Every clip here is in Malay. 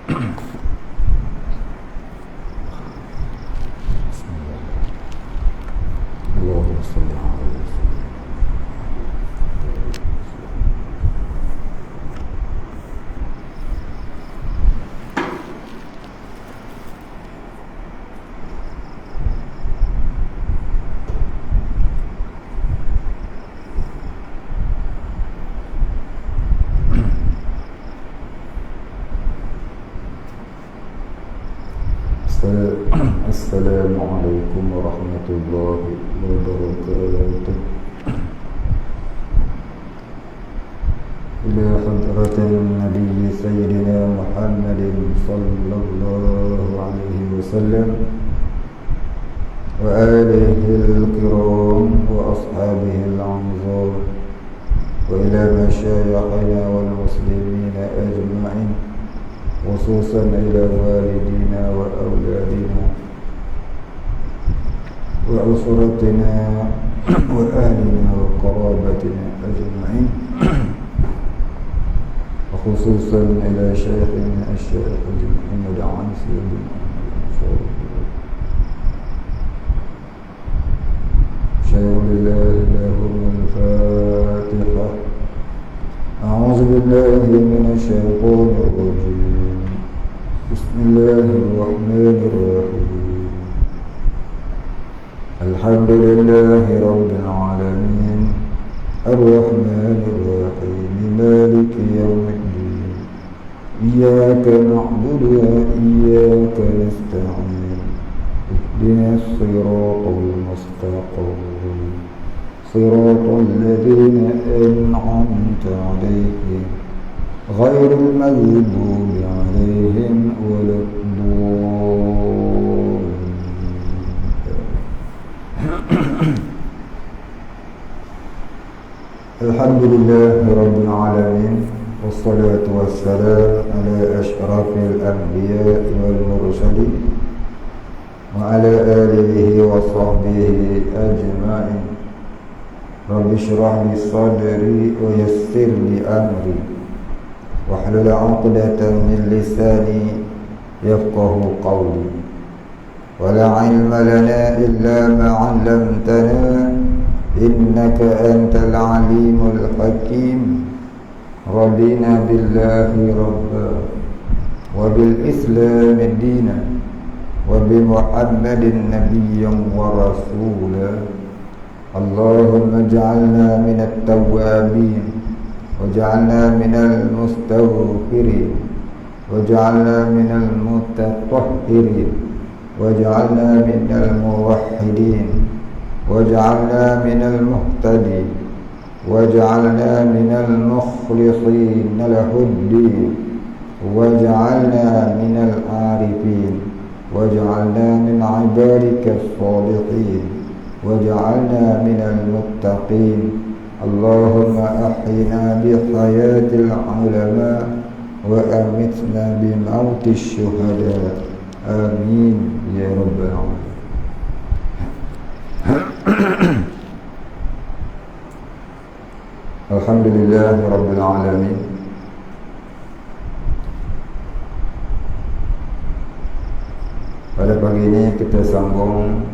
Allahumma salli alaihi wasallam. Assalamualaikum warahmatullahi wabarakatuh. Ila hadratin Nabi Sayyidina Muhammadin sallallahu alaihi wasallam wa alihi al-kiram wa ashabihi al-anzar wa ila masyayikhina wal muslimina ajma'in, khususan ila walidina wa awladina wa usratina wa ahlina wa qarabatina ajma'in, wa khususan ila syekhina Syekh Haji Muhammad Ansi bin Syaikhulillah lahumul Fatihah. A'udzu billahi minasy syaithanir rajim. Bismillahirrahmanirrahim. Alhamdulillahi rabbil alamin, arrahmanir rahim, maliki yaumiddin. Iyyaka na'budu wa iyyaka nasta'in. Ihdinas siratal mustaqim, siratal ladzina an'amta 'alaihim, ghairil maghdubi 'alaihim waladdallin. Alhamdulillahi rabbil alamin, wassalatu wassalam ala asyrafil anbiya'i wal mursalin wa ala alihi wa sahbihi ajma'in. Rabbi shrah li sadri wa yassir li amri wahlul 'uqdatam min lisani yafqahu qawli. Wa la 'ilma lana illa ma 'allamtana innaka antal alimul hakim. Radina billahi rabba wa bil islami dina wa bi Muhammadin nabiyyan wa rasula. Allahumma ij'alna minat tawwabin waj'alna minal mustaghfirin waj'alna minal mutatahhirin waj'alna minal muwahhidin waj'alna minal muhtadin waj'alna minal mukhlisin lahuddin waj'alna minal arifin waj'alna min ibadika as-salihin waj'alna minal muttaqin. Allahumma ahyina bi hayatil ulama wa amitna bi mautis syuhada. Amin ya rabbal alamin. Alhamdulillahi rabbil alamin. Pada pagi ini kita sambung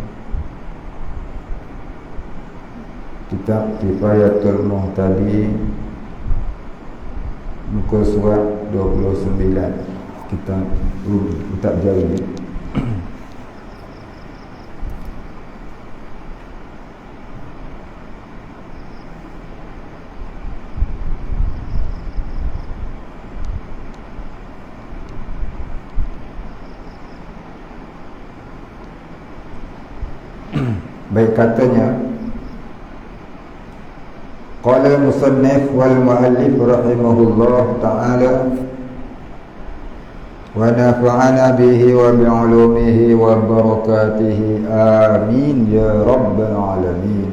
kitab Kifayatul Muhtadi, muka surat 29. Kitab Jari. Baik, katanya qala musannif wal muallif rahimahullah ta'ala wa nafa'ana bihi wa bi'ulumihi wa barakatihi, amin ya rabbal alamin.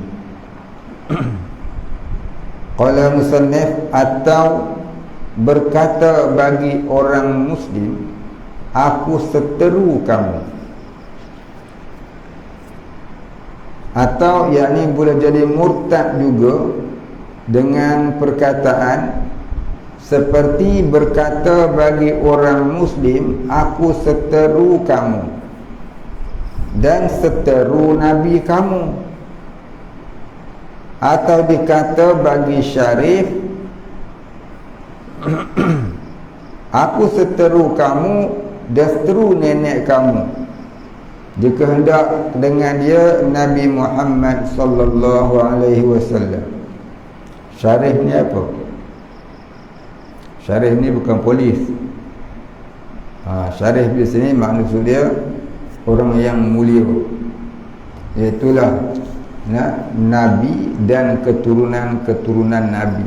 Qala musannif, atau berkata bagi orang muslim, aku seteru kamu. Atau yakni boleh jadi murtad juga dengan perkataan seperti berkata bagi orang Muslim, aku seteru kamu dan seteru Nabi kamu. Atau dikata bagi Syarif, aku seteru kamu dan seteru nenek kamu. Jika hendak dengan dia Nabi Muhammad sallallahu alaihi wasallam. Syarif ni apa? Syarif ni bukan polis. Syarif di sini maksud dia orang yang mulia. Itulah Nabi dan keturunan-keturunan Nabi.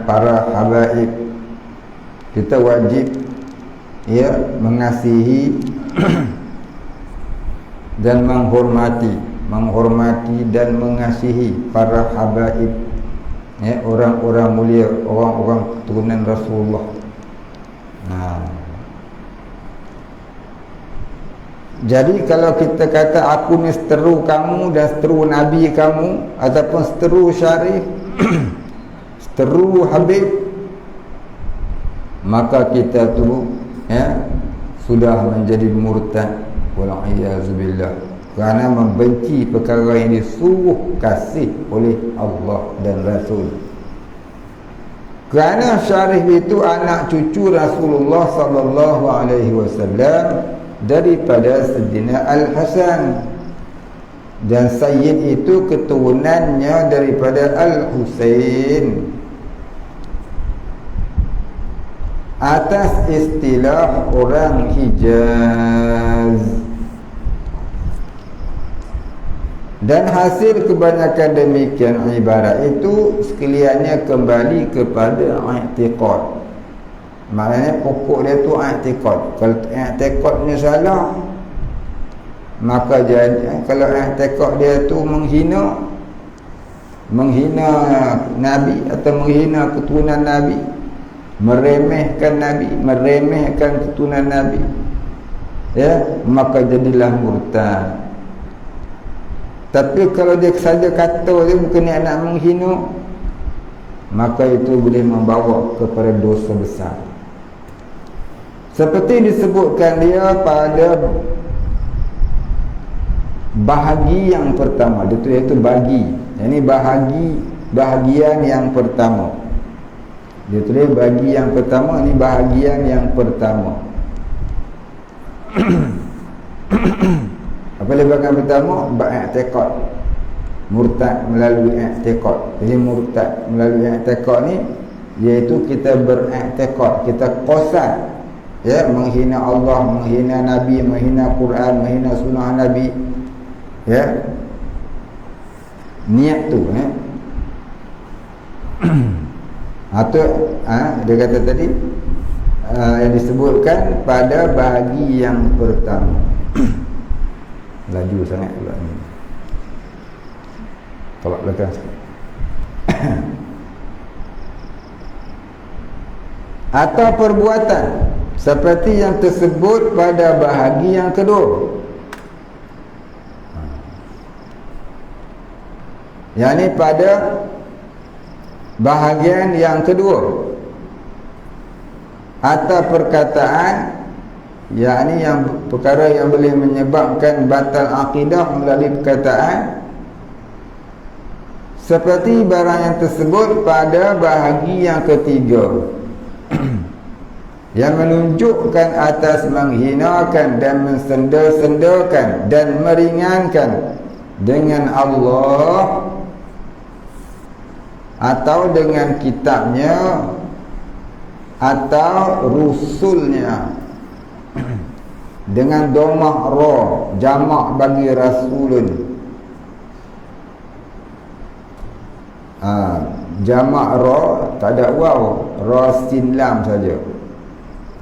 Para habaib, kita wajib mengasihi dan menghormati dan mengasihi para habaib, orang-orang mulia, orang-orang keturunan Rasulullah. Jadi kalau kita kata aku ni seteru kamu dan seteru Nabi kamu, ataupun seteru Syarif, seteru Habib, maka kita tu sudah menjadi murtad, wal'iyazubillah, kerana membenci perkara yang disuruh kasih oleh Allah dan Rasul. Kerana Syarif itu anak cucu Rasulullah sallallahu alaihi wasallam daripada Sayyidina Al-Hasan, dan Sayyid itu keturunannya daripada Al-Husain. Atas istilah orang Hijaz. Dan hasil kebanyakan demikian ibarat itu sekaliannya kembali kepada i'tiqad. Maknanya pokok dia tu i'tiqad. Kalau i'tiqadnya salah, maka jadi kalau i'tiqad dia tu menghina Nabi atau menghina keturunan Nabi, meremehkan Nabi, meremehkan keturunan Nabi, maka jadilah murtad. Tapi kalau dia saja kata dia bukan niat nak menghina, maka itu boleh membawa kepada dosa besar. Seperti disebutkan dia pada bahagi yang pertama, itu bagi. Ini bahagian yang pertama. Dia tulis bagi yang pertama, ini bahagian yang pertama. Apa dia bahagian pertama? I'tiqad. Murtad melalui i'tiqad. Jadi murtad melalui i'tiqad ni, iaitu kita beriktikad, kita qasad, menghina Allah, menghina Nabi, menghina Quran, menghina sunnah Nabi, niat tu, atau dia kata tadi yang disebutkan pada bahagi yang pertama. Laju sangat pula ni, tolak belakang sikit. Atau perbuatan seperti yang tersebut pada bahagi yang kedua, yakni pada bahagian yang kedua, atau perkataan, yakni yang perkara yang boleh menyebabkan batal akidah melalui perkataan, seperti barang yang tersebut pada bahagi yang ketiga, yang menunjukkan atas menghinakan dan mensenda-sendakan dan meringankan dengan Allah atau dengan kitabnya atau rusulnya, dengan domah ra, jamak bagi rasulun. Jamak ra tak ada waw, ra sin lam saja.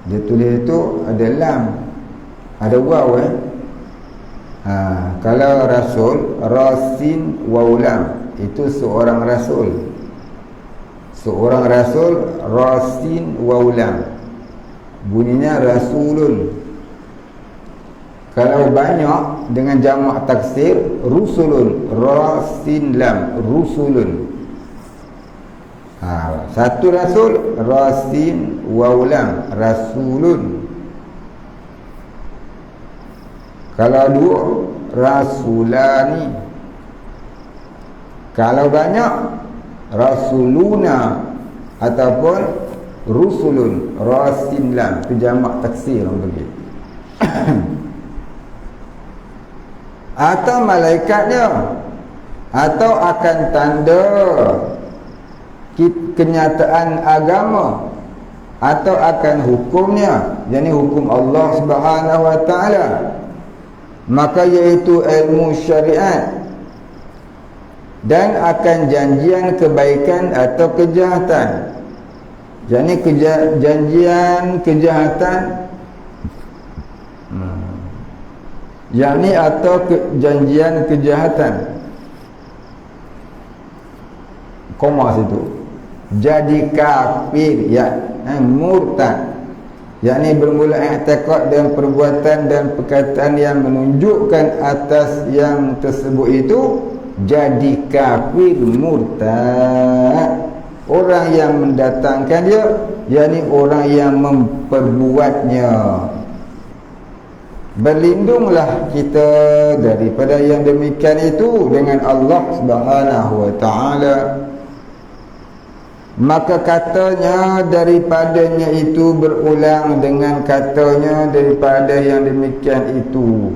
Dia tulis itu ada lam, ada waw. Kalau rasul, ra sin waw lam, itu seorang rasul. Seorang rasul, ra sin waw lam, bunyinya rasulun. Kalau banyak dengan jamak taksir, rusulun, ra sin lam, rusulun. Satu rasul, rasin wa ulang, rasulun. Kalau dua, rasulani. Kalau banyak, rasuluna ataupun rusulun, rasin lam. Itu jamak taksir orang bagi. Atau malaikatnya, atau akan tanda kenyataan agama, atau akan hukumnya, yakni hukum Allah Subhanahu wa taala, maka iaitu ilmu syariat, dan akan janjian kebaikan atau kejahatan, yakni janjian kejahatan, yakni atau janjian kejahatan. Koma situ. Jadi kafir, murtad, yakni bermula i'tiqad dan perbuatan dan perkataan yang menunjukkan atas yang tersebut itu, jadi kafir, murtad. Orang yang mendatangkan dia, yakni orang yang memperbuatnya. Berlindunglah kita daripada yang demikian itu dengan Allah Subhanahu wa taala. Maka katanya daripadanya itu berulang dengan katanya daripada yang demikian itu,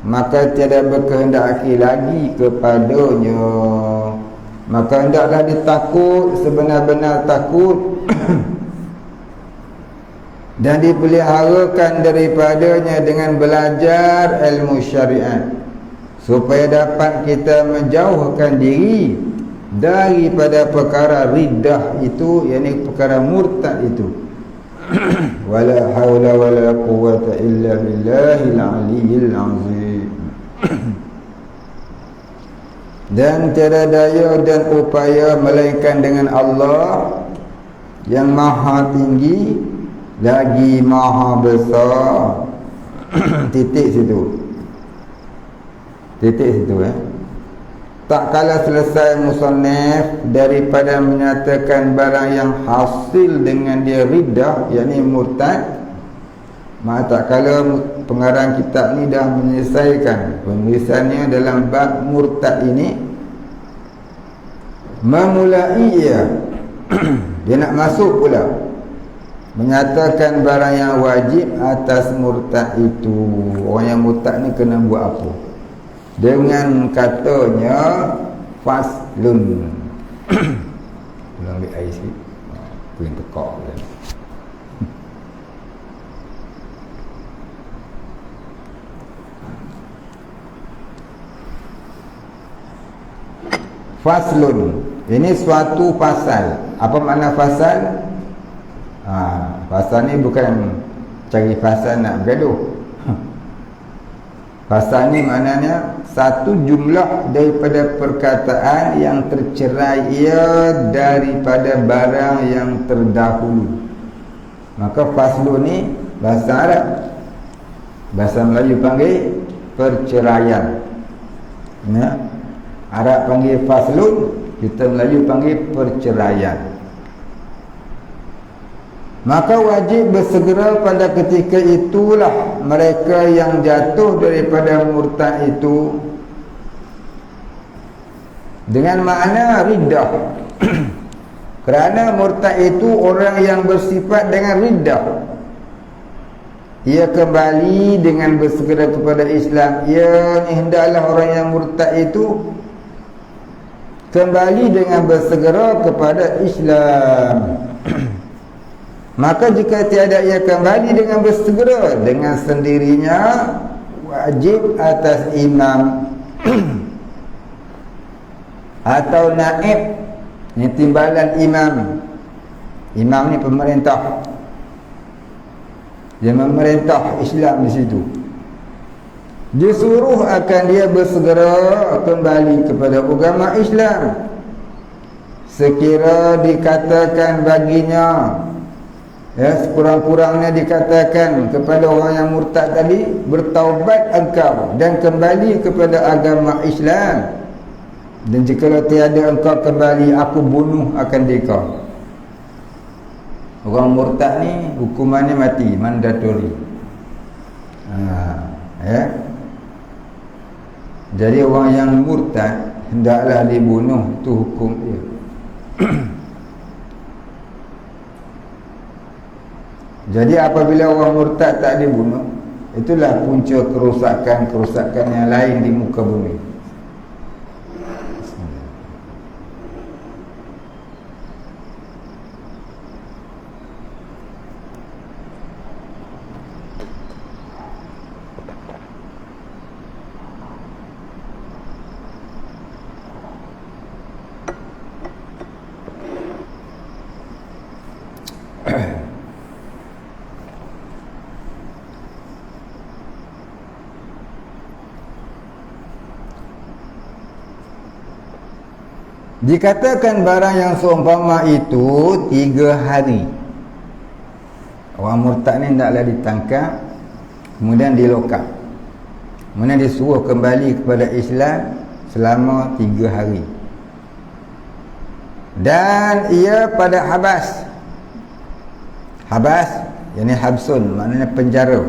maka tiada berkehendaki lagi kepadanya. Maka hendaklah ditakut sebenar-benar takut dan dipeliharakan daripadanya dengan belajar ilmu syariat, supaya dapat kita menjauhkan diri daripada perkara riddah itu, yakni perkara murtad itu. Wala haula wala quwwata illa billahil aliyyil azim. Dan tiada daya dan upaya melainkan dengan Allah yang maha tinggi lagi maha besar. Titik situ. Tak kala selesai musannif daripada menyatakan barang yang hasil dengan dia riddah, yakni murtad, maka tak kala pengarang kitab ni dah menyelesaikan penulisannya dalam bab murtad ini, memulai ia dia nak masuk pula menyatakan barang yang wajib atas murtad itu. Orang yang murtad ni kena buat apa? Dengan katanya faslun. Ulang ambil air sikit. Puing tekak je. Faslun. Ini suatu pasal. Apa makna fasal? Fasal ni bukan cari fasal nak bergaduh. Fasal ni maknanya satu jumlah daripada perkataan yang tercerai ia daripada barang yang terdahulu. Maka faslun ni bahasa Arab, bahasa Melayu panggil perceraian. Arab panggil faslun, kita Melayu panggil perceraian. Maka wajib bersegera pada ketika itulah mereka yang jatuh daripada murtad itu dengan makna riddah. Kerana murtad itu orang yang bersifat dengan riddah. Ia kembali dengan bersegera kepada Islam. Ia hendaklah orang yang murtad itu kembali dengan bersegera kepada Islam. Maka jika tiada ia kembali dengan bersegera, dengan sendirinya wajib atas imam atau naib, ni timbalan imam. Imam ni pemerintah, dia memerintah Islam di situ. Disuruh akan dia bersegera kembali kepada agama Islam sekira dikatakan baginya, sekurang-kurangnya dikatakan kepada orang yang murtad tadi, bertaubat engkau dan kembali kepada agama Islam, dan jika tiada engkau kembali, aku bunuh akan engkau. Orang murtad ni hukumannya mati, mandatori. Ya. Jadi orang yang murtad hendaklah dibunuh, tu hukum dia. Jadi apabila orang murtad tak dibunuh, itulah punca kerosakan yang lain di muka bumi. Dikatakan barang yang seumpama itu 3 hari. Orang murtad ni hendaklah ditangkap, kemudian dilokap, kemudian disuruh kembali kepada Islam selama 3 hari. Dan ia pada habas. Habas, yang ni habsun, maknanya penjara.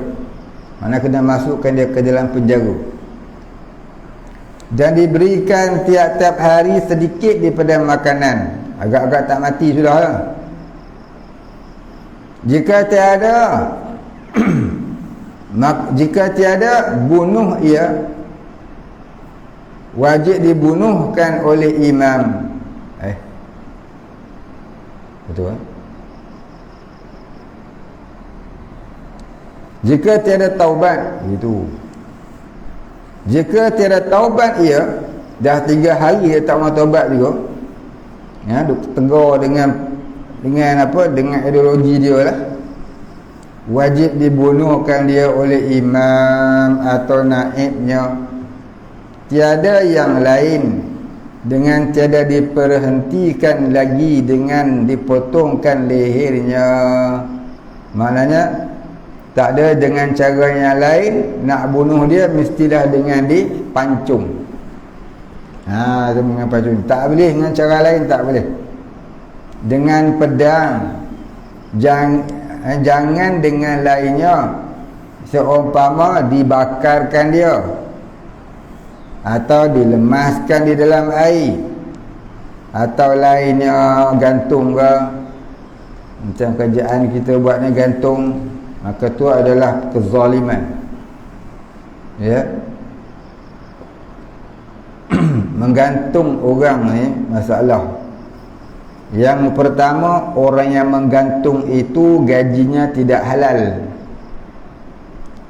Mana kena masukkan dia ke dalam penjara. Dan diberikan tiap-tiap hari sedikit daripada makanan. Agak-agak tak mati sudah lah. Jika tiada bunuh ia, wajib dibunuhkan oleh imam. Betul kan? Jika tiada taubat, itu. Jika tiada taubat ia, dah 3 hari dia tak mau taubat juga, ya, duk tegur dengan ideologi dia lah, wajib dibunuhkan dia oleh imam atau naibnya. Tiada yang lain, dengan tiada diperhentikan lagi dengan dipotongkan lehernya. Maknanya tak ada dengan cara yang lain nak bunuh dia, mestilah dengan dipancung. Dengan pancung. Tak boleh dengan cara lain, tak boleh. Dengan pedang. Jangan dengan lainnya. Seumpama dibakarkan dia, atau dilemaskan di dalam air, atau lainnya gantung ke. Macam kerjaan kita buat ni gantung, maka tu adalah kezaliman. Ya. Menggantung orang ni masalah. Yang pertama, orang yang menggantung itu gajinya tidak halal,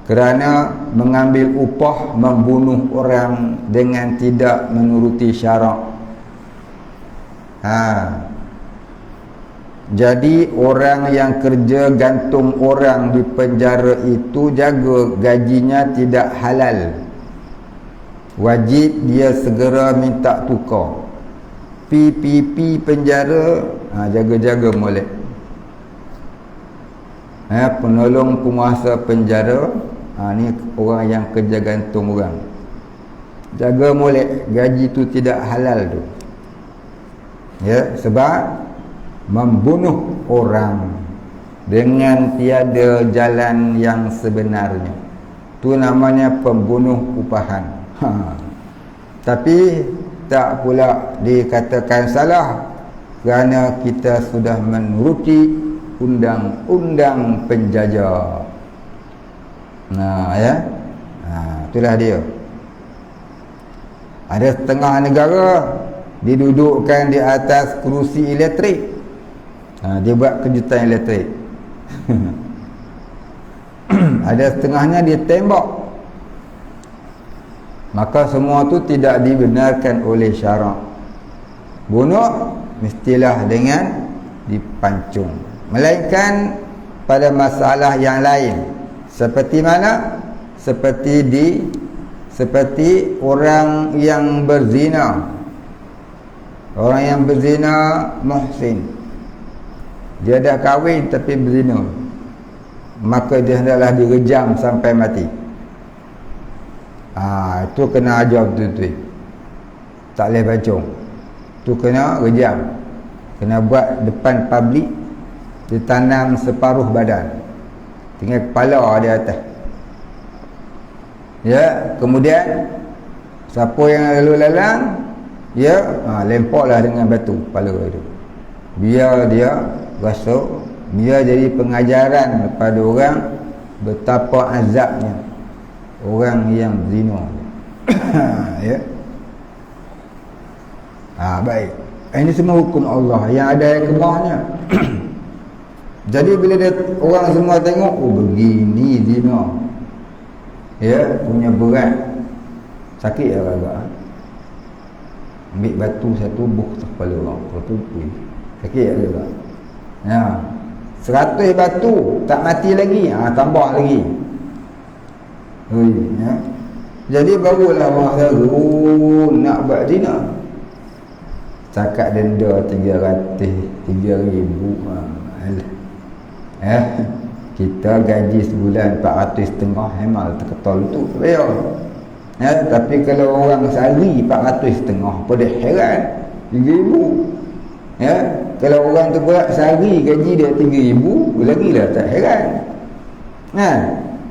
kerana mengambil upah membunuh orang dengan tidak menuruti syarak. Jadi orang yang kerja gantung orang di penjara itu, jaga gajinya tidak halal. Wajib dia segera minta tukar. PPP penjara, jaga-jaga molek. Penolong penguasa penjara, ni orang yang kerja gantung orang. Jaga molek, gaji tu tidak halal tu. Ya, sebab membunuh orang dengan tiada jalan yang sebenarnya, tu namanya pembunuh upahan. Tapi tak pula dikatakan salah, kerana kita sudah menuruti undang-undang penjajah. Itulah dia. Ada setengah negara didudukkan di atas kerusi elektrik. Dia buat kejutan elektrik. Ada setengahnya dia tembak. Maka semua tu tidak dibenarkan oleh syarak. Bunuh mestilah dengan dipancung. Melainkan pada masalah yang lain. Seperti mana? Seperti orang yang berzina. Orang yang berzina muhsin. Dia dah kahwin tapi berzina, maka dia hendaklah direjam sampai mati. Itu kena ajar betul-betul. Tak boleh pancung. Itu kena rejam. Kena buat depan publik. ditanam separuh badan, tinggal kepala di atas. Ya, kemudian siapa yang lalu lalang, ya, lemparlah dengan batu kepala itu. Biar dia rasa, biar jadi pengajaran kepada orang betapa azabnya orang yang zina. Ya. Baik. Ini semua hukum Allah yang ada hikmahnya. Jadi bila dia, orang semua tengok, oh begini zina, ya, punya berat, sakit ya agak. Ambil batu satu buh kepala orang, sakit juga. Ya, 100 batu tak mati lagi, tambah lagi. Ya. Jadi barulah orang tahu nak buat zina. Cakap denda 3.000. Kita gaji sebulan 400.5 hemal terketol tu bayar. Ya, tapi kalau orang sehari 400.5 pada heran 3.000. Ya, kalau orang tu pula sehari gaji dia 3.000, lagilah tak heran.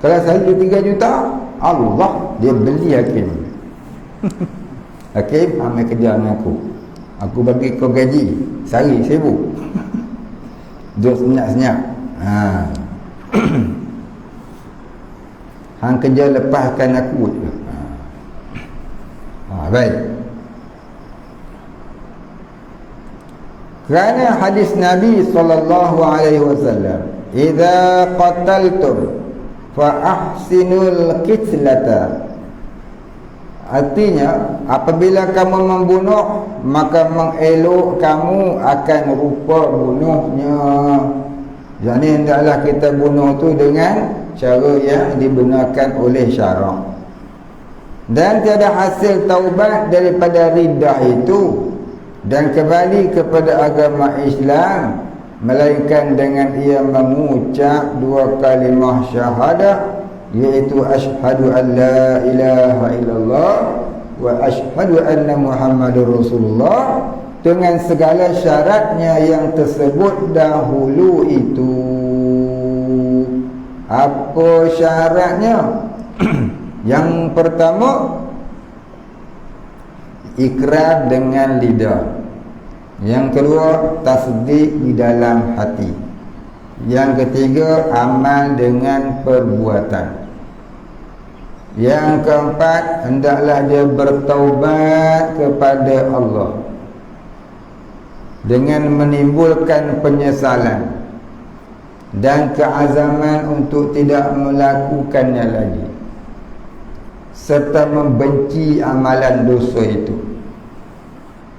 Kalau sehari 3 juta, Allah dia beli hakim. Hakim, ambil kerja dengan aku bagi kau gaji sehari 1,000. Duduk senyap-senyap. Hang kerja lepaskan aku. Baik. Kerana hadis Nabi SAW, "Idza qataltum fa ahsinul qitlata." Artinya, apabila kamu membunuh, maka mengelok kamu akan rupa bunuhnya. Jadi hendaklah kita bunuh tu dengan cara yang dibenarkan oleh syarak. Dan tiada hasil taubat daripada riddah itu dan kembali kepada agama Islam, melainkan dengan ia mengucap 2 kalimah syahadah, iaitu asyhadu an la ilaha illallah wa asyhadu anna Muhammadur Rasulullah, dengan segala syaratnya yang tersebut dahulu itu. Apa syaratnya? Yang pertama, ikrar dengan lidah. Yang kedua, tasdik di dalam hati. Yang ketiga, amal dengan perbuatan. Yang keempat, hendaklah dia bertaubat kepada Allah dengan menimbulkan penyesalan dan keazaman untuk tidak melakukannya lagi, serta membenci amalan dosa itu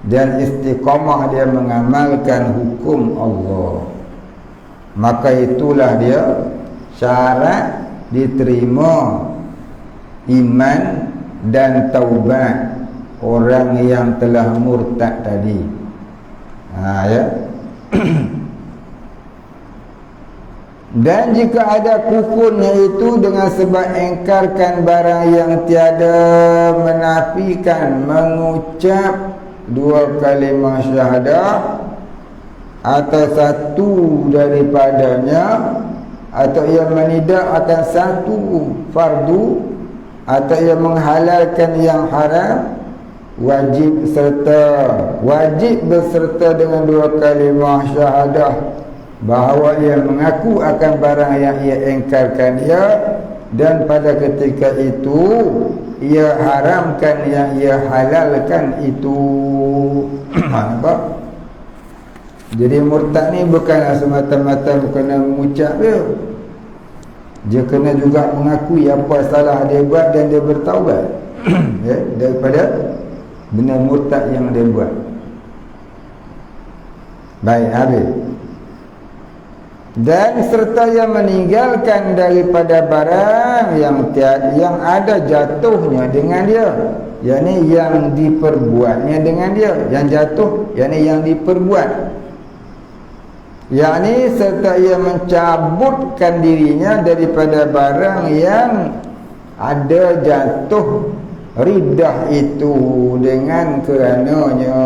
dan istiqamah dia mengamalkan hukum Allah. Maka itulah dia syarat diterima iman dan taubat orang yang telah murtad tadi. Ya. Dan jika ada kufurnya itu dengan sebab engkarkan barang yang tiada, menafikan mengucap 2 kalimah syahadah atau satu daripadanya, atau ia menidak akan satu fardu, atau ia menghalalkan yang haram, wajib berserta dengan 2 kalimah syahadah bahawa ia mengaku akan barang yang ia engkarkan dan pada ketika itu ia haramkan yang ia halalkan itu. Nampak? Jadi murtad ni bukanlah semata-mata kena mengucap dia kena juga mengakui apa salah dia buat dan dia bertaubat ya, daripada benda murtad yang dia buat. Baik, habis. Dan serta yang meninggalkan daripada barang yang ada jatuhnya dengan dia, yakni yang diperbuatnya dengan dia, yang jatuh yakni yang diperbuat, yakni serta ia mencabutkan dirinya daripada barang yang ada jatuh riddah itu dengan kerananya,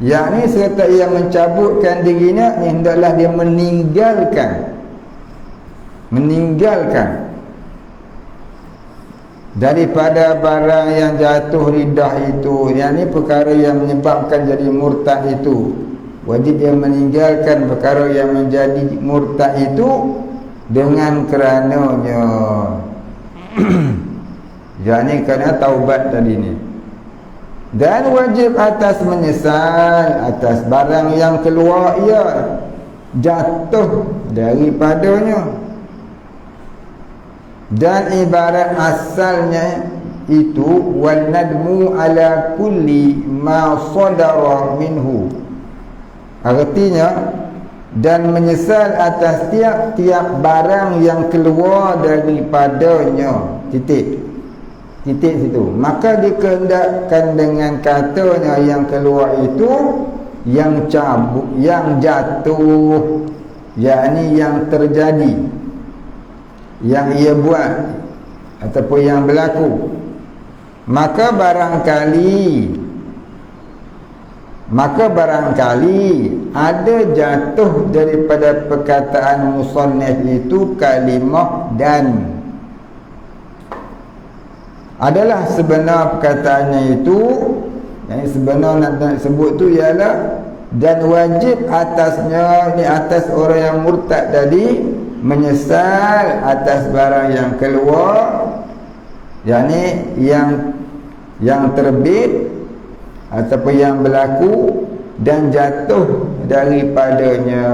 yakni serta ia mencabutkan dirinya, ni hendaklah dia meninggalkan daripada barang yang jatuh ridah itu, yakni perkara yang menyebabkan jadi murtad itu. Wajib dia meninggalkan perkara yang menjadi murtad itu dengan kerananya yakni kerana taubat tadi ni. Dan wajib atas menyesal atas barang yang keluar ia jatuh daripadanya. Dan ibarat asalnya itu wal nadmu ala kulli ma sadara minhu, artinya dan menyesal atas tiap-tiap barang yang keluar daripadanya. Titik situ. Maka dikehendakkan dengan katanya yang keluar itu yang cabut, yang jatuh, yakni yang terjadi, yang ia buat ataupun yang berlaku. Maka barangkali ada jatuh daripada perkataan musannif itu kalimah dan. Adalah sebenar perkataannya itu, yang sebenar nak sebut tu ialah dan wajib atasnya, ni atas orang yang murtad tadi, menyesal atas barang yang keluar, yakni yang terbit ataupun yang berlaku dan jatuh daripadanya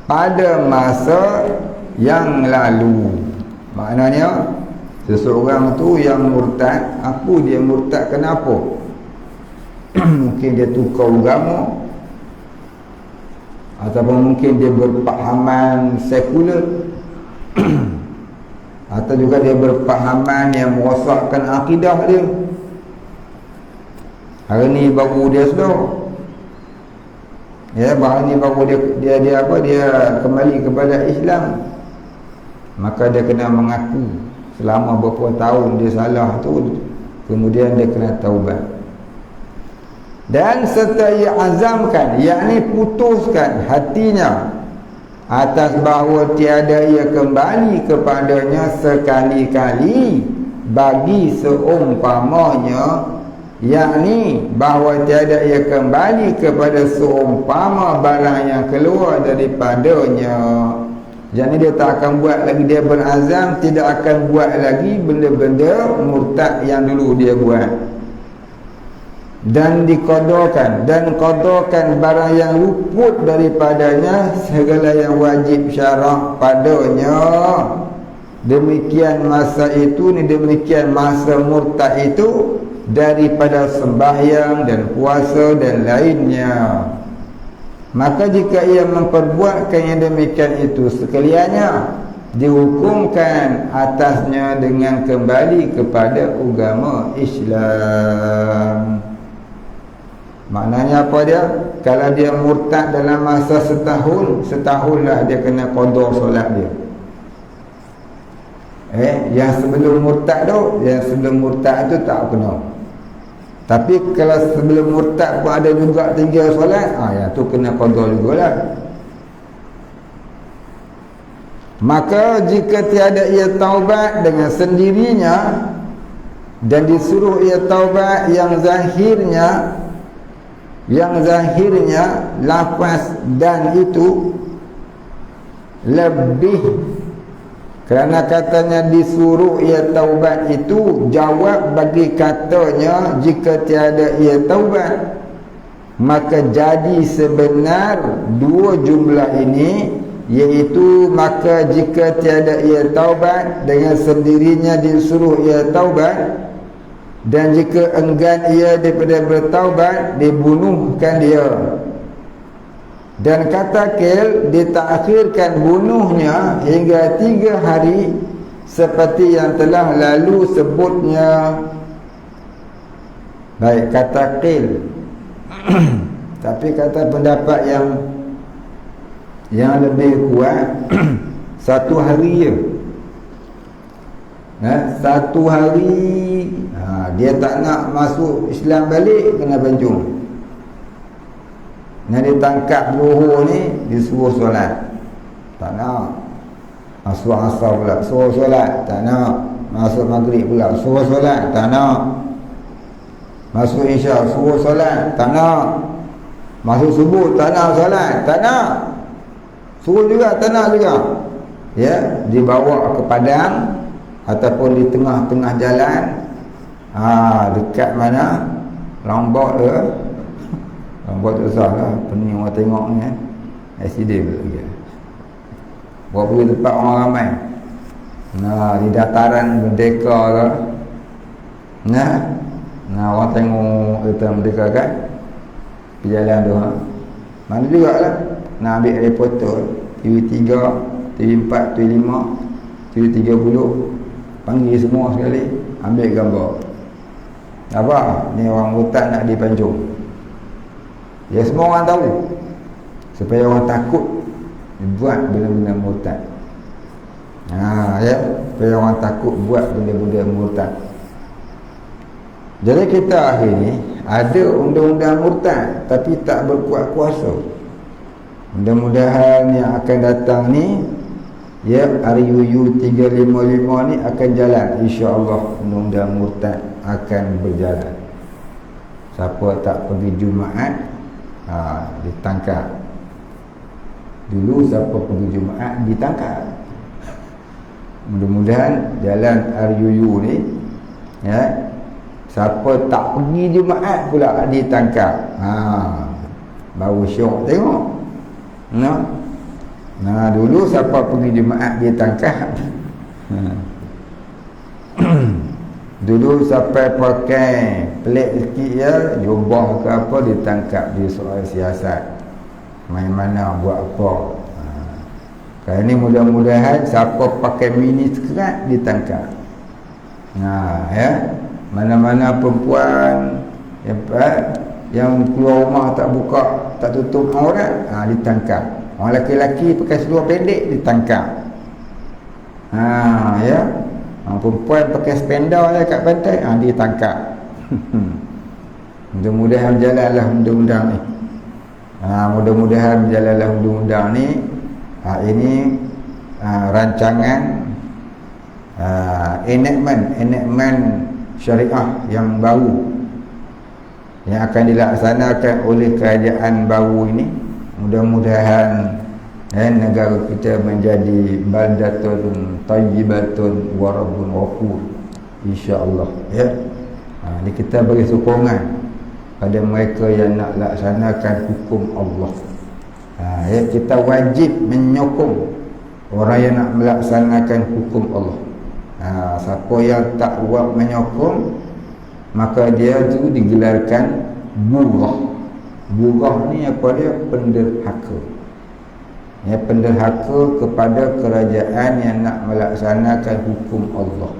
pada masa yang lalu. Maknanya seseorang tu yang murtad, dia murtad kenapa? Mungkin dia tukar agama, ataupun mungkin dia berpahaman sekular atau juga dia berpahaman yang merosakkan akidah dia. Hari ni baru dia sedar, baru ni baru dia kembali kepada Islam. Maka dia kena mengaku selama beberapa tahun dia salah tu, kemudian dia kena taubat. Dan serta ia azamkan, yakni putuskan hatinya atas bahawa tiada ia kembali kepadanya sekali-kali bagi seumpamanya, yakni bahawa tiada ia kembali kepada seumpama barang yang keluar daripadanya. Jadi dia tak akan buat lagi, dia berazam tidak akan buat lagi benda-benda murtad yang dulu dia buat. Dan diqadakan, barang yang luput daripadanya segala yang wajib syarak padanya. Demikian masa itu ni, demikian masa murtad itu daripada sembahyang dan puasa dan lainnya. Maka jika ia memperbuatkan yang demikian itu sekaliannya, dihukumkan atasnya dengan kembali kepada agama Islam. Maknanya apa dia? Kalau dia murtad dalam masa setahunlah dia kena qada solat dia. Yang sebelum murtad tu tak kena. Tapi kalau sebelum murtad pun ada juga tinggal solat, yang tu kena qada jugalah. Maka jika tiada ia taubat dengan sendirinya dan disuruh ia taubat yang zahirnya lafaz dan itu lebih, kerana katanya disuruh ia taubat itu jawab bagi katanya jika tiada ia taubat, maka jadi sebenar dua jumlah ini, iaitu maka jika tiada ia taubat dengan sendirinya disuruh ia taubat, dan jika enggan ia daripada bertaubat dibunuhkan dia. Dan kata kil ditakhirkan bunuhnya hingga 3 hari seperti yang telah lalu sebutnya. Baik, kata kil tapi kata pendapat yang lebih kuat 1 hari je. 1 hari Dia tak nak masuk Islam balik, kena pancung. Yang ditangkap Zuhur ni disuruh solat, tak nak. Masuk Asar pula suruh solat, tak nak. Masuk Maghrib pula suruh solat, tak nak. Masuk Isya suruh solat, tak nak. Masuk Subuh tak nak solat, tak nak. Suruh juga, tak nak juga. Ya, dibawa ke padang ataupun di tengah-tengah jalan, dekat mana Lombok tu. Lombok tu susah lah, pening orang tengok ni kan. Accident pula lagi. Bawa pergi tempat orang ramai. Di dataran Merdeka tu. Orang tengok kita Merdeka kan, perjalanan tu. Mana juga lah nak ambil reporter TV3, TV4, TV5, TV30, panggil semua sekali, ambil gambar. Apa? Ni orang hutan nak dipancung. Ya, semua orang tahu, supaya orang takut buat benda-benda murtad. Ya, supaya orang takut buat benda-benda murtad. Jadi kita akhir ni ada undang-undang murtad tapi tak berkuat kuasa. Mudah-mudahan yang akan datang ni, ya, RUU 355 ni akan jalan, insya-Allah. Undang-undang murtad akan berjalan. Siapa tak pergi Jumaat, ditangkap. Dulu siapa pergi Jumaat ditangkap. Mudah-mudahan jalan RUU ni, ya, siapa tak pergi Jumaat pula ditangkap. Baru syok tengok. Dulu siapa pergi Jumaat ditangkap. Dulu sampai pakai pelik sikit ya, jubah ke apa, ditangkap di soal siasat, main mana buat apa. Kali ni mudah-mudahan siapa pakai mini skirt ditangkap. Ya, mana-mana perempuan yang keluar rumah tak buka, tak tutup aurat, ditangkap. Orang lelaki-lelaki pakai seluar pendek ditangkap. Ya, perempuan pakai spandau kat pantai, ditangkap. Mudah-mudahan berjalanlah undang-undang ni. Mudah-mudahan berjalanlah undang-undang ni. Ini rancangan enactment syariah yang baru yang akan dilaksanakan oleh kerajaan baru ini. Mudah-mudahan negara kita menjadi baldatun tayyibatun wa rabbun ghafur, insya-Allah, ya. Ini kita bagi sokongan pada mereka yang nak laksanakan hukum Allah. Ya, kita wajib menyokong orang yang nak melaksanakan hukum Allah. Siapa yang tak buat menyokong, maka dia tu digelarkan burah. Burah ni apa dia? Penderhaka. Ya, penderhaka kepada kerajaan yang nak melaksanakan hukum Allah.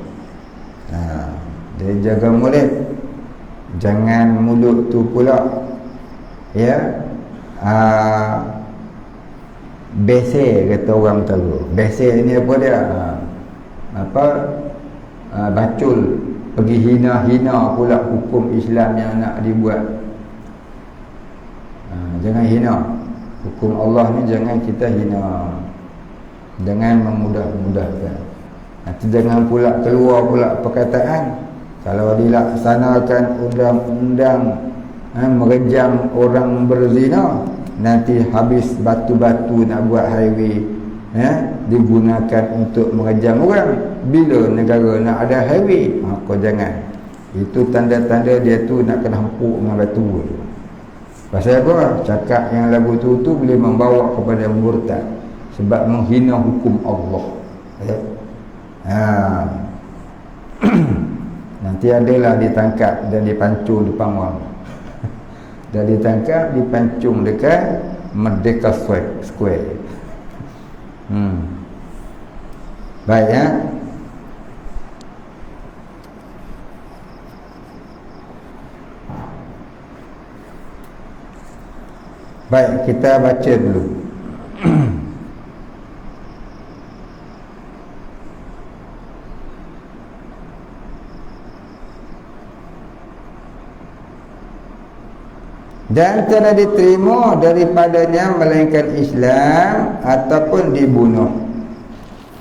Dia jaga mulut, jangan mulut tu pula, ya, besar kata orang tahu. Besar ni apa dia? Bacul, pergi hina-hina pula hukum Islam yang nak dibuat. Jangan hina hukum Allah ni, jangan kita hina, jangan memudah-mudahkan. Nanti jangan pula keluar pula perkataan kalau dilaksanakan undang-undang merejam orang berzina, nanti habis batu-batu nak buat highway, digunakan untuk merejam orang. Bila negara nak ada highway, kau jangan. Itu tanda-tanda dia tu nak kena hempuk dengan batu tu. Pasal apa? Cakap yang lagu tu boleh membawa kepada murtad, sebab menghina hukum Allah, ya. Nanti adalah ditangkap dan dipancung depan orang. Dan ditangkap, dipancung dekat Merdeka Square. Baik, ya. Baik, kita baca dulu. dan tidak diterima daripadanya melainkan Islam ataupun dibunuh.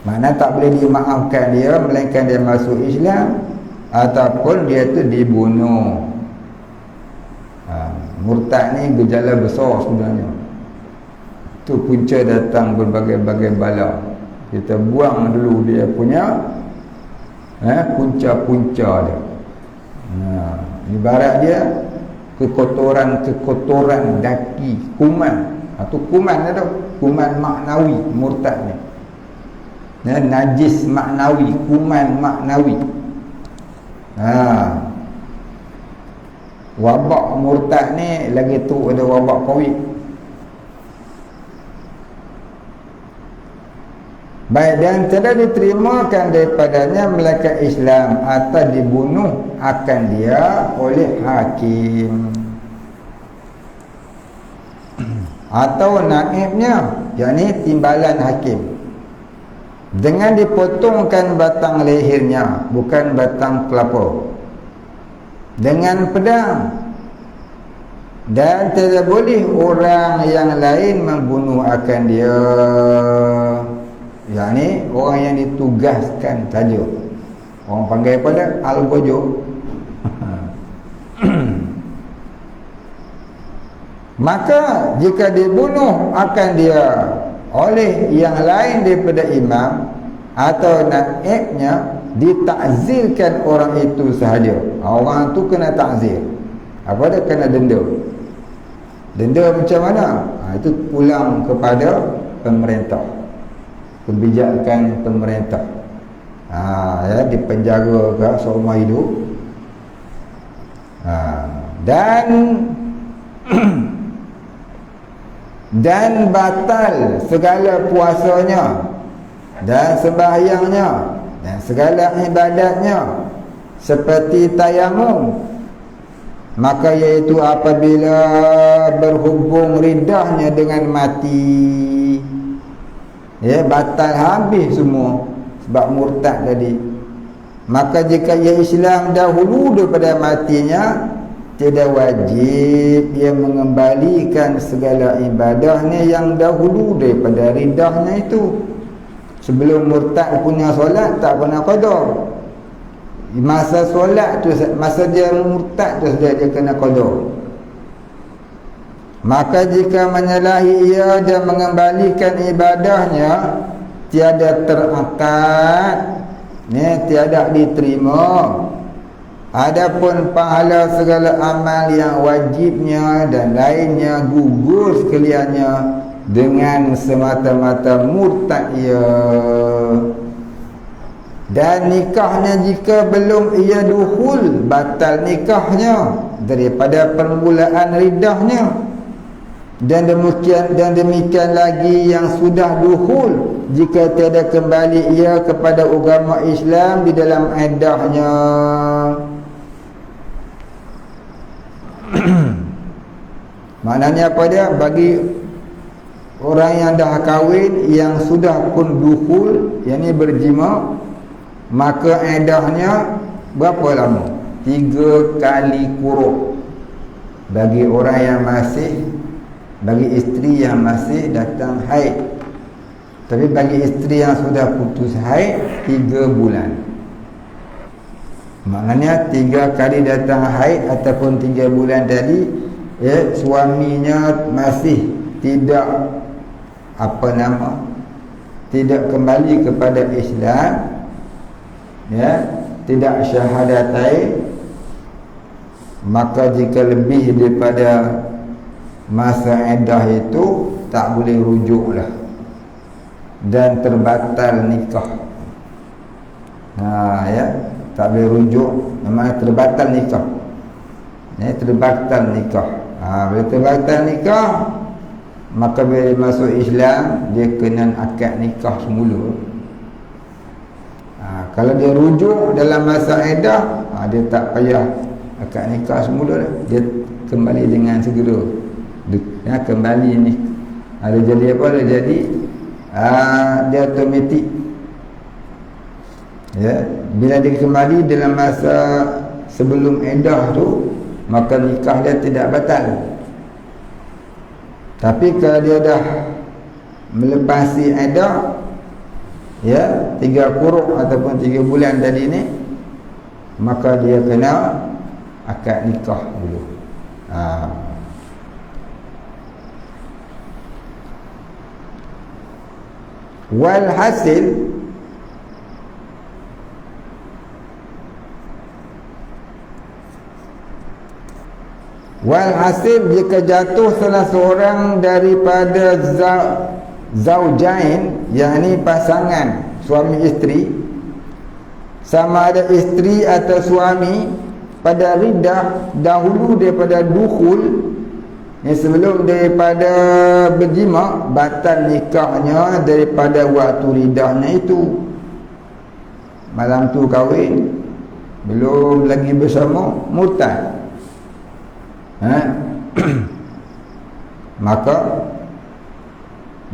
Mana tak boleh dimaafkan dia melainkan dia masuk Islam ataupun dia tu dibunuh. Murtad ni gejala besar sebenarnya. Tu punca datang berbagai-bagai bala. Kita buang dulu dia punya punca-punca dia. Ibarat dia kekotoran daki, kuman. Atau kuman tu, kuman maknawi murtad ni. Najis maknawi, kuman maknawi. Wabak murtad ni lagi tu ada wabak COVID. Baik, dan tidak diterimakan daripadanya melainkan Islam atau dibunuh akan dia oleh hakim atau naibnya, yakni timbalan hakim, dengan dipotongkan batang lehernya, bukan batang kelapa, dengan pedang, dan tidak boleh orang yang lain membunuh akan dia, yakni orang yang ditugaskan saja. Orang panggil pada al-gojo. Maka jika dibunuh akan dia oleh yang lain daripada imam atau naibnya, ditakzirkan orang itu sahaja. Orang tu kena takzir. Apa dia? Kena denda. Denda macam mana? Itu pulang kepada pemerintah, kebijakan pemerintah. Dipenjara ke seumur hidup. Dan batal segala puasanya dan sembahyangnya dan segala ibadatnya seperti tayamum, maka iaitu apabila berhubung ridahnya dengan mati, batal habis semua sebab murtad tadi. Maka jika ia Islam dahulu daripada matinya, tidak wajib ia mengembalikan segala ibadahnya yang dahulu daripada ridahnya itu. Sebelum murtad punya solat tak pernah qada. Masa solat tu, masa dia murtad tu saja dia kena qada. Maka jika menyalahi ia dan mengembalikan ibadahnya, tiada terangkat, tiada diterima. Adapun pahala segala amal yang wajibnya dan lainnya gugur sekaliannya dengan semata-mata murtad ia. Dan nikahnya jika belum ia dukhul, batal nikahnya daripada permulaan ridahnya. Dan demikian lagi yang sudah dukhul, jika tiada kembali ia kepada agama Islam di dalam iddahnya. Maknanya apa dia? Bagi orang yang dah kahwin, yang sudah pun dukhul, yang ni berjima, maka iddahnya berapa lama? 3 kali kuruk. Bagi orang yang masih, bagi isteri yang masih datang haid. Tapi bagi isteri yang sudah putus haid, 3 bulan. Maknanya 3 kali datang haid ataupun 3 bulan tadi, suaminya masih tidak tidak kembali kepada Islam, tidak syahadatain, maka jika lebih daripada masa iddah itu tak boleh rujuk lah, dan terbatal nikah. Tak boleh rujuk, namanya terbatal nikah. Terbatal nikah. Bila terbatal nikah, maka bila masuk Islam, dia kena akad nikah semula. Kalau dia rujuk dalam masa iddah, dia tak payah akad nikah semula, dia kembali dengan segera. Kembali ni ada jadi apa? Dia jadi dia automatik. Bila dia kembali dalam masa sebelum iddah tu, maka nikah dia tidak batal. Tapi kalau dia dah melepasi iddah, ya, 3 quru' ataupun 3 bulan tadi ni, maka dia kena akad nikah dulu. Walhasil jika jatuh salah seorang daripada zaujain, yakni pasangan suami isteri, sama ada isteri atau suami, pada riddah dahulu daripada dukhul, sebelum daripada berjima, batal nikahnya daripada waktu riddahnya itu. Malam tu kahwin, belum lagi bersama, murtad, maka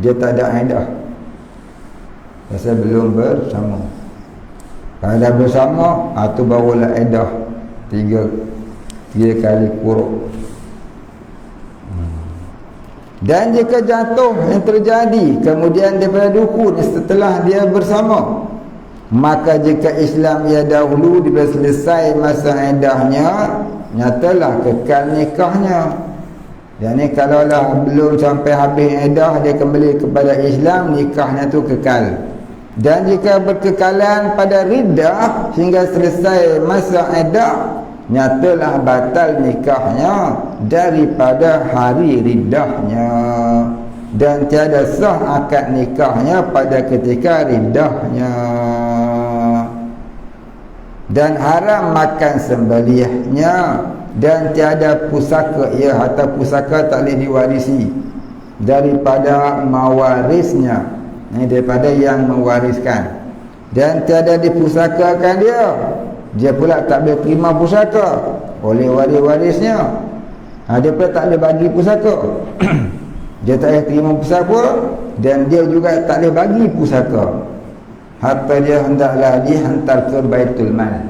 dia tak ada iddah, pasal belum bersama. Kalau dah bersama, tu barulah iddah 3 kali quru'. Dan jika jatuh yang terjadi kemudian daripada dukhul setelah dia bersama, maka jika Islam ia dahulu bila selesai masa iddahnya, nyatalah kekal nikahnya. Dan ni kalaulah belum sampai habis iddah, dia kembali kepada Islam, nikahnya tu kekal. Dan jika berkekalan pada riddah hingga selesai masa iddah, nyatalah batal nikahnya daripada hari riddahnya, dan tiada sah akad nikahnya pada ketika riddahnya. Dan haram makan sembelihnya, dan tiada pusaka, ia harta pusaka tak boleh diwarisi daripada mawarisnya, daripada yang mewariskan, dan tiada dipusakakan dia pula tak boleh terima pusaka oleh waris-warisnya. Dia pula tak boleh bagi pusaka dia tak boleh terima pusaka, dan dia juga tak boleh bagi pusaka. Harta dia hendaklah dihantar ke Baitul Mal.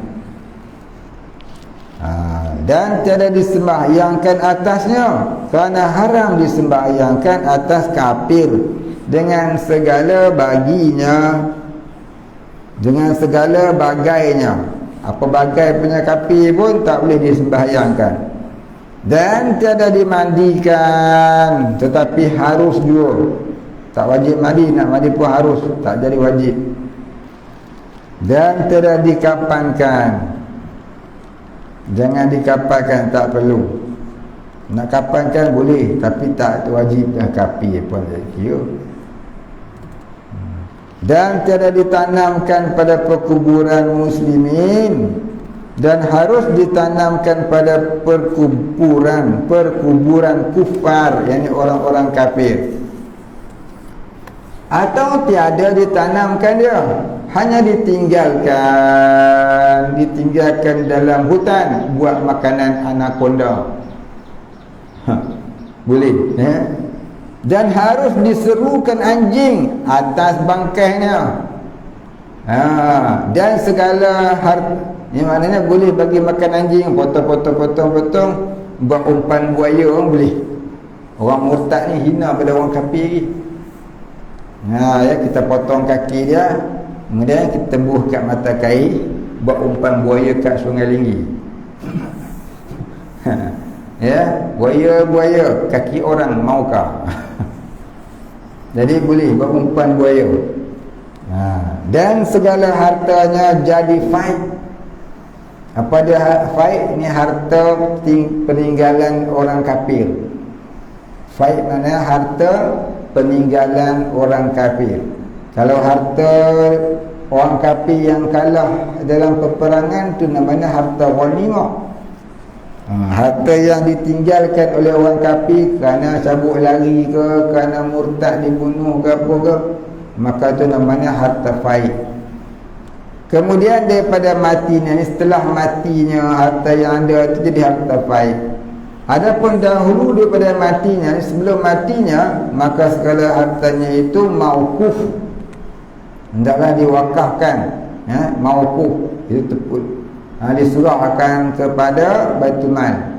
Dan tiada disembahyangkan atasnya, kerana haram disembahyangkan atas kafir dengan segala baginya, dengan segala bagainya. Apa bagai punya kafir pun tak boleh disembahyangkan. Dan tiada dimandikan, tetapi harus juga. Tak wajib mandi, nak mandi pun harus, tak jadi wajib. Dan tiada dikapankan. Jangan dikapankan, tak perlu. Nak kapankan boleh, tapi tak wajib dah kafir pun kira. Dan tiada ditanamkan pada perkuburan muslimin, dan harus ditanamkan pada perkuburan kufar, yakni orang-orang kafir. Atau tiada ditanamkan dia, hanya ditinggalkan dalam hutan buat makanan anaconda. Boleh, Dan harus diserukan anjing atas bangkainya. Dan segala yang maknanya boleh bagi makan anjing, potong buat umpan buaya orang boleh. Orang murtad ni hina pada orang kafir lagi. Kita potong kaki dia, kemudian kita tembus kat mata kain, buat umpan buaya kat Sungai Linggi. Buaya kaki orang maukah? Jadi boleh buat umpan buaya. Dan segala hartanya jadi faid. Apa dia faid? Ini harta peninggalan orang kafir. Faid maknanya harta peninggalan orang kafir. Kalau harta orang kafir yang kalah dalam peperangan, tu namanya harta ghanimah. Harta yang ditinggalkan oleh orang kafir kerana cabut lari ke, kerana murtad dibunuh ke apa ke, maka itu namanya harta faid. Kemudian daripada matinya, setelah matinya, harta yang ada itu jadi harta faid. Adapun dahulu daripada matinya, sebelum matinya, maka segala hartanya itu mauquf, hendaklah diwakafkan. Mauquf itu tepul, disurahkan kepada Baitul Mal.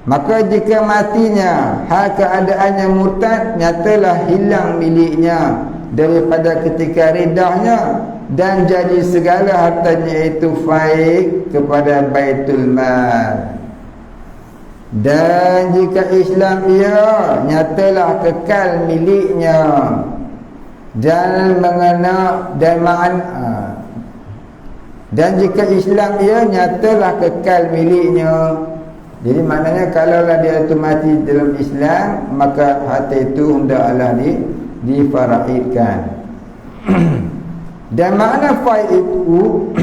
Maka jika matinya hal keadaannya murtad, nyatalah hilang miliknya daripada ketika ridahnya, dan jadi segala hartanya itu faik kepada Baitul Mal. Dan jika Islam ia, nyatalah kekal miliknya dan mengenal dan dan jika Islam ia, nyatalah kekal miliknya. Jadi maknanya kalaulah dia itu mati dalam Islam, maka harta itu hendaklah difaraidkan. Dan makna faid itu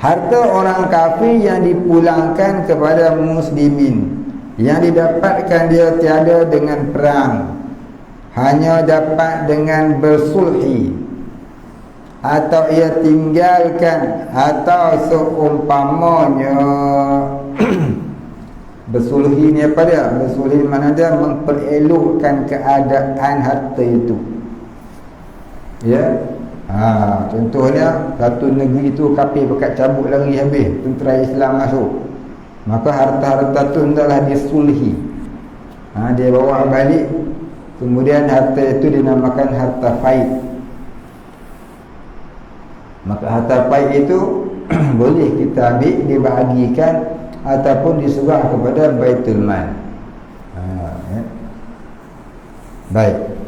harta orang kafir yang dipulangkan kepada muslimin, yang didapatkan dia tiada dengan perang, hanya dapat dengan bersulhi, atau ia tinggalkan, atau seumpamanya. Bersulhi ni apa dia? Bersulhi mana dia? Memperelokkan keadaan harta itu. Ya. Contohnya satu negeri tu kafir bekat cabut lari habis, tentera Islam masuk, maka harta-harta tu hendaklah disulhi. Dia bawa balik, kemudian harta itu dinamakan harta faid. Maka harta faid itu boleh kita ambil, dibahagikan ataupun disuruh kepada Baitul Mal. Baik.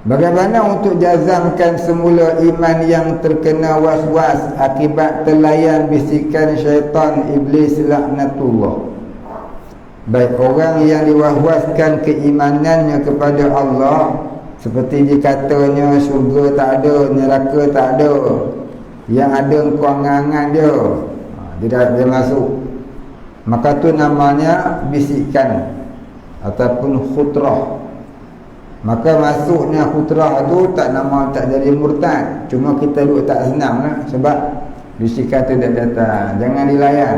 Bagaimana untuk jazamkan semula iman yang terkena was-was akibat terlayan bisikan syaitan iblis laknatullah? Baik, orang yang diwaswaskan keimanannya kepada Allah, seperti dikatanya syurga tak ada, neraka tak ada, yang ada kewangangan dia dia masuk, maka tu namanya bisikan ataupun khutrah. Maka masuknya khutrah tu tak jadi murtad, cuma kita duk tak senang lah, sebab bisikan tu dah datang, jangan dilayan,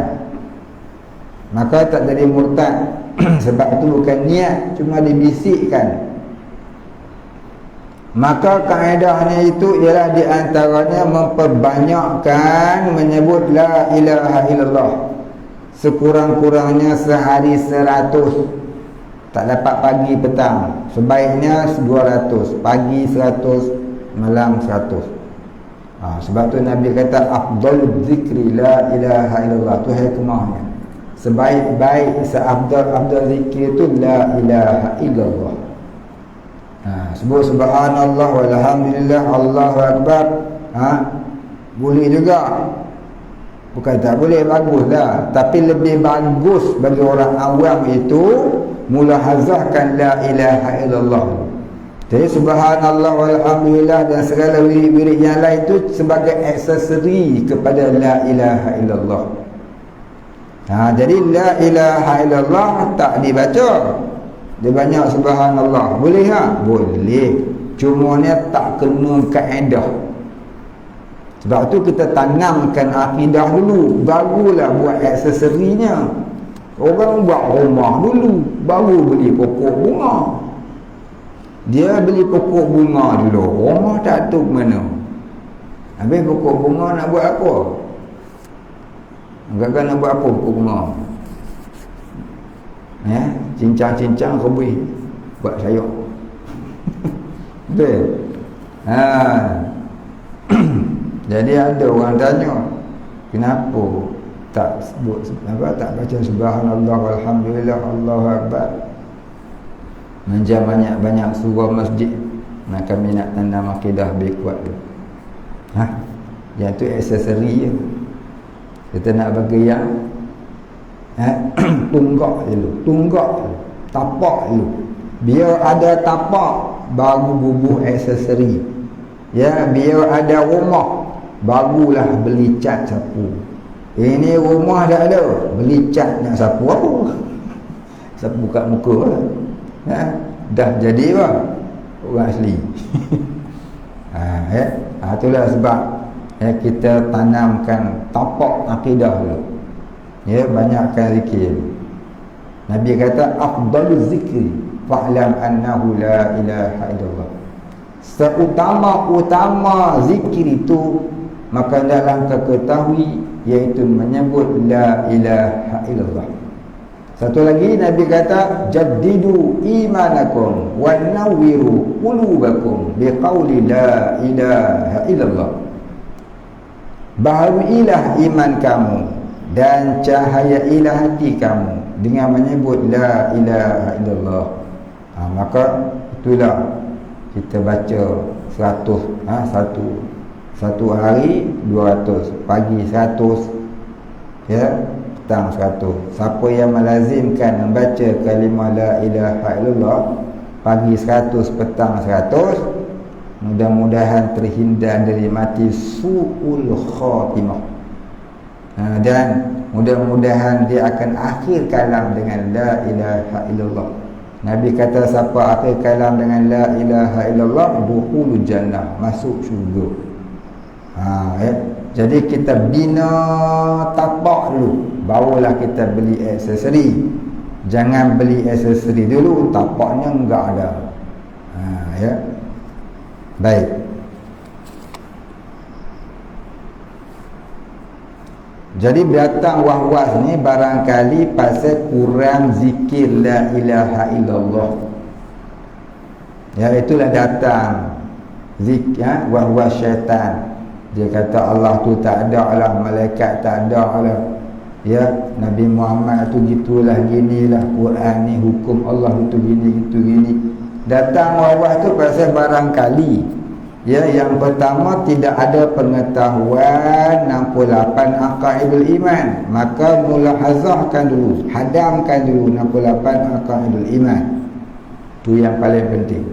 maka tak jadi murtad. Sebab tu bukan niat, cuma dibisikkan. Maka kaedahnya itu ialah di antaranya memperbanyakkan menyebut la ilaha illallah, sekurang-kurangnya sehari 100. Tak dapat pagi petang, sebaiknya 200, pagi 100, malam 100. Sebab tu Nabi kata afdalul zikri la ilaha illallah, tu hikmahnya. Sebaik-baik seafdal zikir itu la ilaha illallah. Sebut subhanallah walhamdulillah Allahu akbar. Boleh juga, bukan tak boleh, baguslah. Tapi lebih bagus bagi orang awam itu mulahazahkan la ilaha illallah. Jadi subhanallah walhamdulillah dan segala wirid-wirid yang lain itu sebagai aksesori kepada la ilaha illallah. Jadi la ilaha illallah tak dibaca, dia banyak subhanallah. Boleh tak? Boleh. Cuma ni tak kena kaedah. Sebab tu kita tanamkan akidah dulu, barulah buat aksesorinya. Orang buat rumah dulu, baru beli pokok bunga. Dia beli pokok bunga dulu, rumah tak tahu mana. Habis pokok bunga nak buat apa? Agak-agak nak buat apa pokok bunga? Cincang-cincang kebui, buat sayur. Betul? Jadi ada orang tanya, kenapa tak sebut tak baca subhanallah walhamdulillah Allahu akbar, menjam banyak surah masjid? Kami nak tanam akidah lebih kuat tu. Yang tu aksesori je. Kita nak bagi yang tunggak dulu, tapak dulu. Biar ada tapak baru bubuh aksesori. Biar ada rumah barulah beli cat sapu. Ini rumah dah ada, beli cat nak sapu apa? Sapu kat muka lah. Dah jadi lah orang asli. Itulah sebab kita tanamkan tapak akidah dulu. Banyakkan zikir. Nabi kata afdaluz zikri fa'lam annahu la ilaha illallah. Seutama-utama zikir itu, maka dalam ketahui iaitu menyebut la ilaha illallah. Satu lagi Nabi kata jaddidu imanakum wa nawwiru qulubakum biqauli la ilaha illallah. Baharuilah iman kamu dan cahayailah hati kamu dengan menyebut la ilaha illallah. Maka itulah kita baca 100 satu hari 200, pagi 100, ya, petang 100. Siapa yang melazimkan membaca kalimah la ilaha illallah pagi 100, petang 100, mudah-mudahan terhindar dari mati su'ul khatimah. Dan mudah-mudahan dia akan akhir kalam dengan la ilaha illallah. Nabi kata siapa akhir kalam dengan la ilaha illallah dukhulul jannah, masuk syurga. Ya. Jadi kita bina tapak dulu, barulah kita beli aksesori. Jangan beli aksesori dulu, tapaknya enggak ada. Ya. Baik. Jadi datang was-was ni barangkali pasal kurang zikir la ilaha illallah. Ya, itulah datang zikir was-was syaitan. Dia kata Allah tu tak ada lah, malaikat tak ada lah, ya, Nabi Muhammad tu gitulah, ginilah, Quran ni hukum Allah itu gini. Datang was-was tu pasal barangkali, ya, yang pertama tidak ada pengetahuan 68 aqaidul iman. Maka mulahazahkan dulu, hadamkan dulu 68 aqaidul iman. Itu yang paling penting.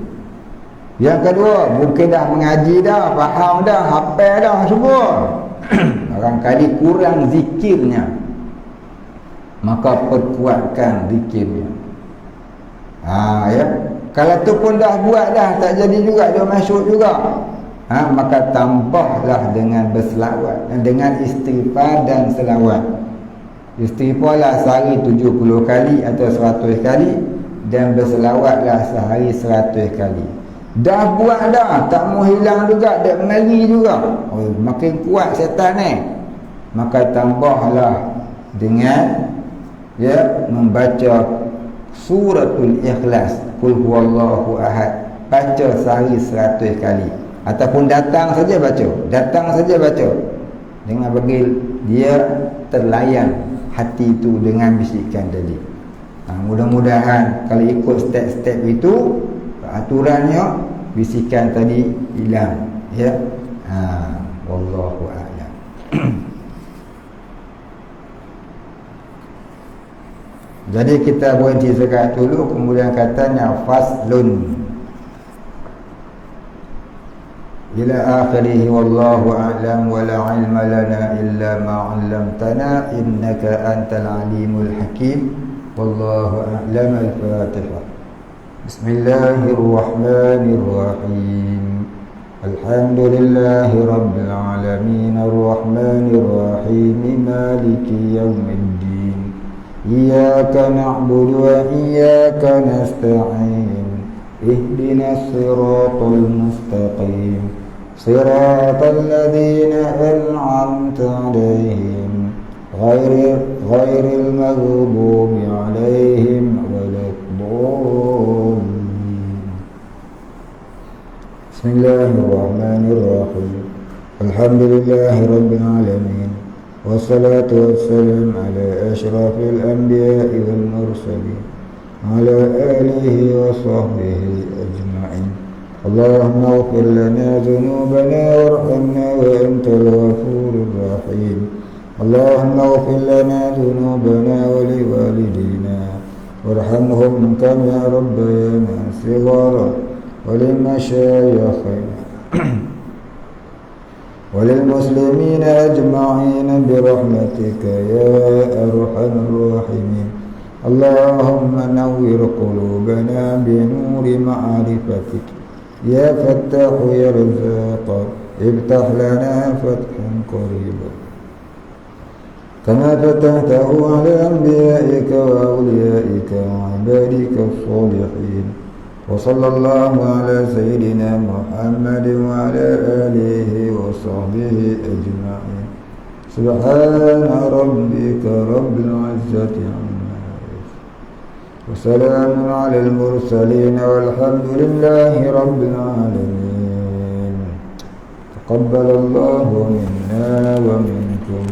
Yang kedua, mungkin dah mengaji dah, faham dah, hafal dah semua. Barangkali kurang zikirnya, maka perkuatkan zikirnya. Ya. Kalau tu pun dah buat dah, tak jadi juga, dia masuk juga. Maka tambahlah dengan berselawat, dengan istighfar dan selawat. Istighfarlah sehari 70 kali atau 100 kali, dan berselawatlah sehari 100 kali. Dah buat dah, tak mau hilang juga, dah mari juga. Makin kuat setan ni. Maka tambahlah dengan, ya, membaca suratul ikhlas, qul huwallahu ahad, baca sehari 100 kali. Ataupun datang saja baca, dengan bagi dia terlayan hati itu dengan bisikan tadi. Mudah-mudahan kalau ikut step-step itu, aturannya, bisikan tadi hilang, ya. Wallahu a'lam. Jadi kita berhenti sekat dulu, kemudian katanya faslun ila akhirih wallahu a'lam wa la ilma lana illa ma 'allamtana innaka antal alimul hakim wallahu a'lam. Al-Fatihah. Bismillahirrahmanirrahim. Alhamdulillahi rabbil alamin arrahmanir rahim maliki yaumiddin. Iyyaka na'budu wa iyyaka nasta'in. Ihdinas siratal mustaqim. Siratal ladzina an'amta 'alaihim ghairil maghdubi 'alaihim waladdallin. Bismillahirrahmanirrahim. Alhamdulillahi rabbil alamin. Wassalatu wassalam ala ashrafil anbiya'i wal mursalin ala alihi wa sahbihi ajma'in. Allahumma ighfir lana dhunubana warhamna wa antal ghafurur rahim. Allahumma ighfir lana dhunubana wa liwalidina warhamhum kama rabbayana shighara wa limashayikhina وللمسلمين أجمعين برحمتك يا أرحم الراحمين. اللهم نور قلوبنا بنور معرفتك يا فتاح يا رزاق افتح لنا فتحا قريبا كما فتحته على أنبيائك وأوليائك وعبادك الصالحين. وصلى الله على سيدنا محمد وعلى آله وصحبه أجمعين. Subhana rabbika rabbil izzati amma yasifun wa salamun alal mursalin walhamdulillahi rabbil alamin. Taqabbalallahu minna wa minkum.